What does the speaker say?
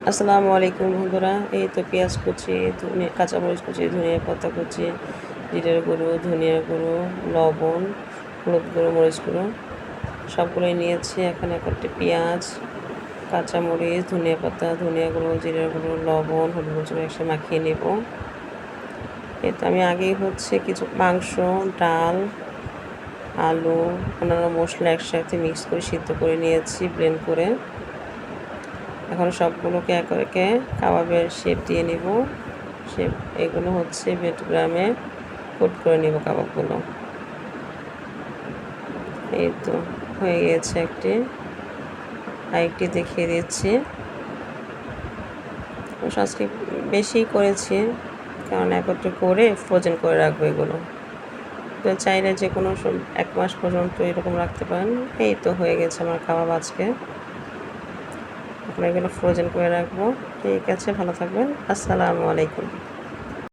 আসসালামু আলাইকুম বন্ধুরা। এই তো পেঁয়াজ কুচি, কাঁচামরিচ কুচি, ধনিয়া পাতা কুচি, জিরের গুঁড়ো, ধনিয়া গুঁড়ো, লবণ, হলুদ গুঁড়ো, মরিচ গুঁড়ো সবগুলোই নিয়েছি। এখানে কয়েকটি পেঁয়াজ, কাঁচামরিচ, ধনিয়া পাতা, ধনিয়া গুঁড়ো, জিরের গুঁড়ো, লবণ, হলুদ গুঁড়ো একসাথে মাখিয়ে নেব। এই তো আমি আগেই কিছু মাংস, ডাল, আলু, অন্যান্য মশলা একসাথে মিক্স করে সিদ্ধ করে নিয়েছি ব্লেন্ড করে। এখন সবগুলোকে একে কাবাবের শেপ দিয়ে নিব। এগুলো বেডগ্রামে কোট করে নিব কাবাবগুলো। এই তো হয়ে গিয়েছে একটি, আরেকটি দেখিয়ে দিচ্ছি। আজকে বেশি করেছি, কারণ একত্রে করে ফ্রোজেন করে রাখবো এগুলো। তো চাইলে যে কোনো 1 মাস পর্যন্ত এরকম রাখতে পারেন। এই তো হয়ে গেছে আমার কাবাব আজকে। এখন এগুলো ফ্রোজেন করে রাখবো। ঠিক আছে, ভালো থাকবেন। আসসালামু আলাইকুম।